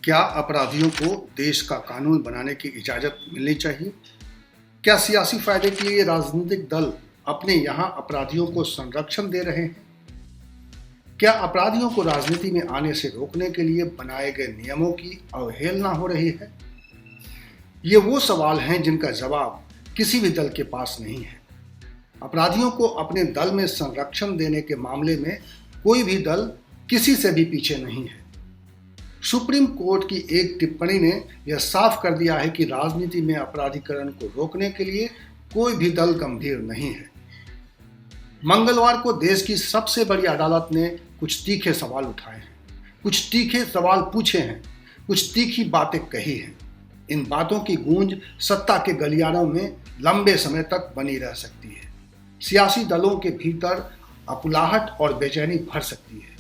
क्या अपराधियों को देश का कानून बनाने की इजाज़त मिलनी चाहिए? क्या सियासी फायदे के लिए राजनीतिक दल अपने यहाँ अपराधियों को संरक्षण दे रहे हैं? क्या अपराधियों को राजनीति में आने से रोकने के लिए बनाए गए नियमों की अवहेलना हो रही है? ये वो सवाल हैं जिनका जवाब किसी भी दल के पास नहीं है। अपराधियों को अपने दल में संरक्षण देने के मामले में कोई भी दल किसी से भी पीछे नहीं है। सुप्रीम कोर्ट की एक टिप्पणी ने यह साफ कर दिया है कि राजनीति में अपराधीकरण को रोकने के लिए कोई भी दल गंभीर नहीं है। मंगलवार को देश की सबसे बड़ी अदालत ने कुछ तीखे सवाल उठाए हैं, कुछ तीखे सवाल पूछे हैं, कुछ तीखी बातें कही हैं। इन बातों की गूंज सत्ता के गलियारों में लंबे समय तक बनी रह सकती है। सियासी दलों के भीतर अकुलाहट और बेचैनी भर सकती है,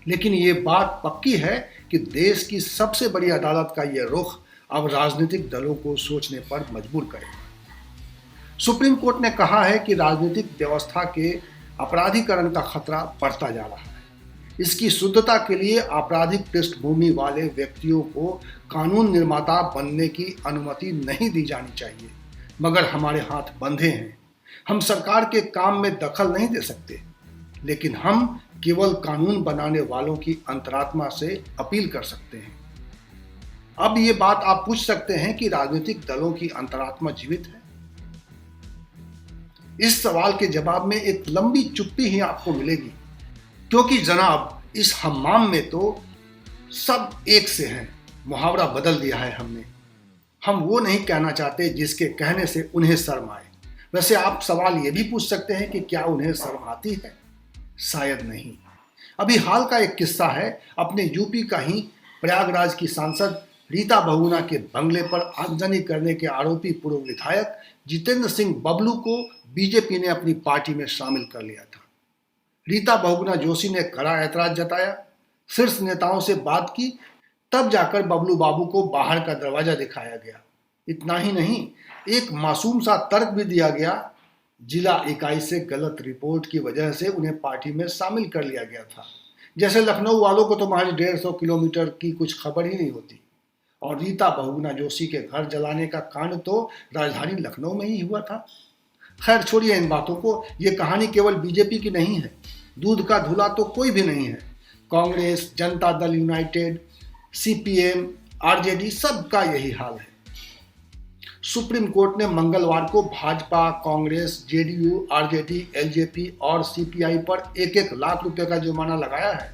लेकिन ये बात पक्की है कि देश की सबसे बड़ी अदालत का यह रुख अब राजनीतिक दलों को सोचने पर मजबूर करेगा। सुप्रीम कोर्ट ने कहा है कि राजनीतिक व्यवस्था के अपराधीकरण का खतरा बढ़ता जा रहा है। इसकी शुद्धता के लिए आपराधिक पृष्ठभूमि वाले व्यक्तियों को कानून निर्माता बनने की अनुमति नहीं दी जानी चाहिए, मगर हमारे हाथ बंधे हैं। हम सरकार के काम में दखल नहीं दे सकते, लेकिन हम केवल कानून बनाने वालों की अंतरात्मा से अपील कर सकते हैं। अब ये बात आप पूछ सकते हैं कि राजनीतिक दलों की अंतरात्मा जीवित है? इस सवाल के जवाब में एक लंबी चुप्पी ही आपको मिलेगी, क्योंकि जनाब इस हम्माम में तो सब एक से हैं। मुहावरा बदल दिया है हमने। हम वो नहीं कहना चाहते जिसके कहने से उन्हें शर्म आए। वैसे आप सवाल ये भी पूछ सकते हैं कि क्या उन्हें शर्म आती है? शायद नहीं। अभी हाल का एक किस्सा है। अपने यूपी का ही प्रयागराज की सांसद रीता बहुगुणा के बंगले पर आगजनी करने के आरोपी पूर्व विधायक जितेंद्र सिंह बबलू को बीजेपी ने अपनी पार्टी में शामिल कर लिया था। रीता बहुगुणा जोशी ने कड़ा ऐतराज जताया, शीर्ष नेताओं से बात की, तब जाकर बबलू बाबू को बाहर का दरवाजा दिखाया गया। इतना ही नहीं, एक मासूम सा तर्क भी दिया गया। जिला इकाई से गलत रिपोर्ट की वजह से उन्हें पार्टी में शामिल कर लिया गया था। जैसे लखनऊ वालों को तो महज 150 किलोमीटर की कुछ खबर ही नहीं होती। और रीता बहुगुणा जोशी के घर जलाने का कांड तो राजधानी लखनऊ में ही हुआ था। खैर छोड़िए इन बातों को। ये कहानी केवल बीजेपी की नहीं है। दूध का धुला तो कोई भी नहीं है। Congress, Janata Dal United, CPM, RJD सबका यही हाल है। सुप्रीम कोर्ट ने मंगलवार को Bhajpa, Congress, JDU, RJD, LJP और सीपीआई पर 1-1 लाख रुपए का जुर्माना लगाया है।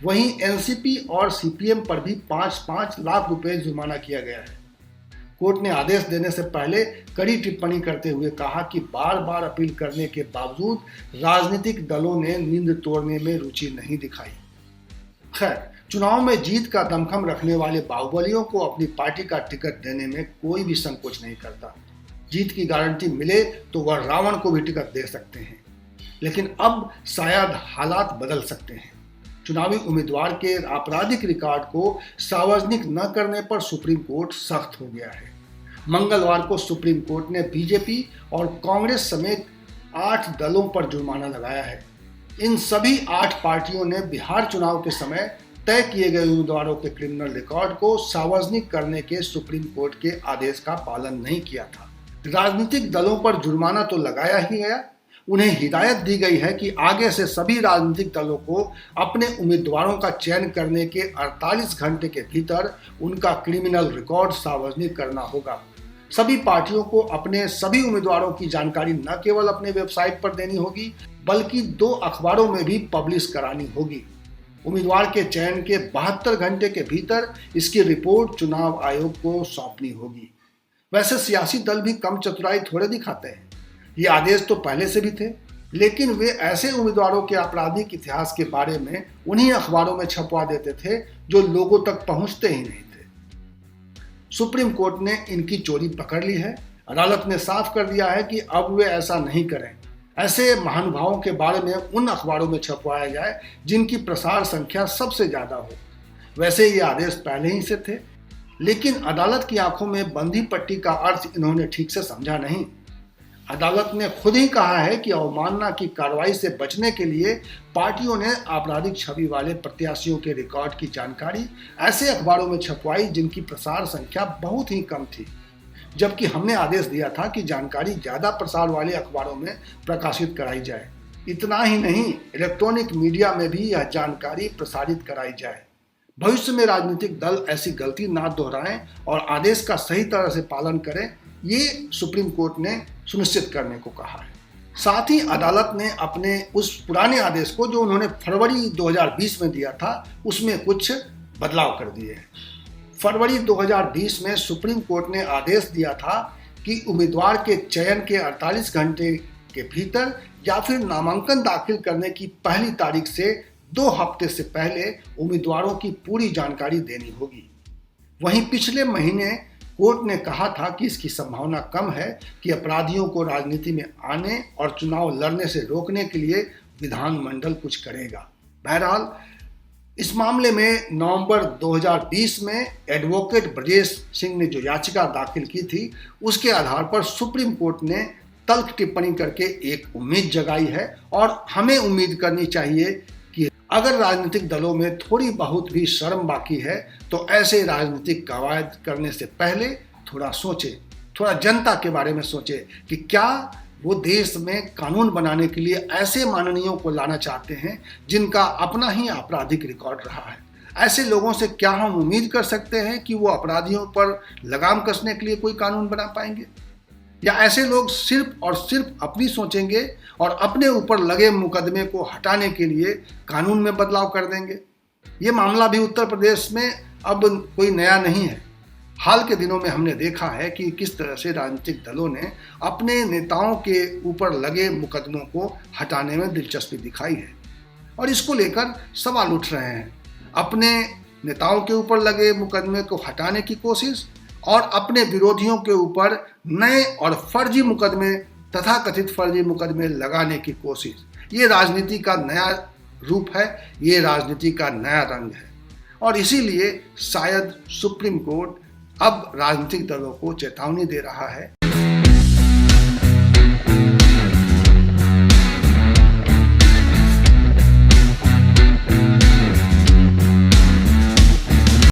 वहीं एनसीपी और सीपीएम पर भी 5-5 लाख रुपए जुर्माना किया गया है। कोर्ट ने आदेश देने से पहले कड़ी टिप्पणी करते हुए कहा कि बार बार अपील करने के बावजूद राजनीतिक दलों ने नींद तोड़ने में रुचि नहीं दिखाई। खैर, चुनाव में जीत का दमखम रखने वाले बाहुबलियों को अपनी पार्टी का टिकट देने में कोई भी संकोच नहीं करता। जीत की गारंटी मिले तो वह रावण को भी टिकट दे सकते हैं। लेकिन अब शायद हालात बदल सकते हैं। चुनावी उम्मीदवार के आपराधिक रिकॉर्ड को सार्वजनिक न करने पर सुप्रीम कोर्ट सख्त हो गया है। मंगलवार को सुप्रीम कोर्ट ने बीजेपी और कांग्रेस समेत 8 दलों पर जुर्माना लगाया है। इन सभी 8 पार्टियों ने बिहार चुनाव के समय तय किए गए उम्मीदवारों के क्रिमिनल रिकॉर्ड को सार्वजनिक करने के सुप्रीम कोर्ट के आदेश का पालन नहीं किया था। राजनीतिक दलों पर जुर्माना तो लगाया ही गया, उन्हें हिदायत दी गई है कि आगे से सभी राजनीतिक दलों को अपने उम्मीदवारों का चयन करने के 48 घंटे के भीतर उनका क्रिमिनल रिकॉर्ड सार्वजनिक करना होगा। सभी पार्टियों को अपने सभी उम्मीदवारों की जानकारी न केवल अपने वेबसाइट पर देनी होगी, बल्कि 2 अखबारों में भी पब्लिश करानी होगी। उम्मीदवार के चयन के 72 घंटे के भीतर इसकी रिपोर्ट चुनाव आयोग को सौंपनी होगी। वैसे सियासी दल भी कम चतुराई थोड़े दिखाते हैं। ये आदेश तो पहले से भी थे, लेकिन वे ऐसे उम्मीदवारों के आपराधिक इतिहास के बारे में उन्हीं अखबारों में छपवा देते थे जो लोगों तक पहुंचते ही नहीं थे। सुप्रीम कोर्ट ने इनकी चोरी पकड़ ली है। अदालत ने साफ कर दिया है कि अब वे ऐसा नहीं करें। ऐसे महानुभावों के बारे में उन अखबारों में छपवाया जाए जिनकी प्रसार संख्या सबसे ज़्यादा हो। वैसे ये आदेश पहले ही से थे, लेकिन अदालत की आंखों में बंधी पट्टी का अर्थ इन्होंने ठीक से समझा नहीं। अदालत ने खुद ही कहा है कि अवमानना की कार्रवाई से बचने के लिए पार्टियों ने आपराधिक छवि वाले प्रत्याशियों के रिकॉर्ड की जानकारी ऐसे अखबारों में छपवाई जिनकी प्रसार संख्या बहुत ही कम थी, जबकि हमने आदेश दिया था कि जानकारी ज़्यादा प्रसार वाले अखबारों में प्रकाशित कराई जाए। इतना ही नहीं, इलेक्ट्रॉनिक मीडिया में भी यह जानकारी प्रसारित कराई जाए। भविष्य में राजनीतिक दल ऐसी गलती ना दोहराएं और आदेश का सही तरह से पालन करें, ये सुप्रीम कोर्ट ने सुनिश्चित करने को कहा है। साथ ही अदालत ने अपने उस पुराने आदेश को, जो उन्होंने फरवरी 2020 में दिया था, उसमें कुछ बदलाव कर दिए हैं। फरवरी 2020 में सुप्रीम कोर्ट ने आदेश दिया था कि उम्मीदवार के चयन के 48 घंटे के भीतर या फिर नामांकन दाखिल करने की पहली तारीख से 2 हफ्ते से पहले उम्मीदवारों की पूरी जानकारी देनी होगी। वहीं पिछले महीने कोर्ट ने कहा था कि इसकी संभावना कम है कि अपराधियों को राजनीति में आने और चुनाव लड़ने से रोकने के लिए विधानमंडल कुछ करेगा। बहरहाल, इस मामले में नवंबर 2020 में एडवोकेट ब्रजेश सिंह ने जो याचिका दाखिल की थी, उसके आधार पर सुप्रीम कोर्ट ने तल्ख टिप्पणी करके एक उम्मीद जगाई है और हमें उम्मीद करनी चाहिए कि अगर राजनीतिक दलों में थोड़ी बहुत भी शर्म बाकी है तो ऐसे राजनीतिक कवायद करने से पहले थोड़ा सोचे, थोड़ा जनता के बारे में सोचे कि क्या वो देश में कानून बनाने के लिए ऐसे माननीयों को लाना चाहते हैं जिनका अपना ही आपराधिक रिकॉर्ड रहा है। ऐसे लोगों से क्या हम उम्मीद कर सकते हैं कि वो अपराधियों पर लगाम कसने के लिए कोई कानून बना पाएंगे, या ऐसे लोग सिर्फ और सिर्फ अपनी सोचेंगे और अपने ऊपर लगे मुकदमे को हटाने के लिए कानून में बदलाव कर देंगे। ये मामला भी उत्तर प्रदेश में अब कोई नया नहीं है। हाल के दिनों में हमने देखा है कि किस तरह से राजनीतिक दलों ने अपने नेताओं के ऊपर लगे मुकदमों को हटाने में दिलचस्पी दिखाई है और इसको लेकर सवाल उठ रहे हैं। अपने नेताओं के ऊपर लगे मुकदमे को हटाने की कोशिश और अपने विरोधियों के ऊपर नए और फर्जी मुकदमे, तथाकथित फर्जी मुकदमे लगाने की कोशिश, ये राजनीति का नया रूप है, ये राजनीति का नया रंग है। और इसीलिए शायद सुप्रीम कोर्ट अब राजनीतिक दलों को चेतावनी दे रहा है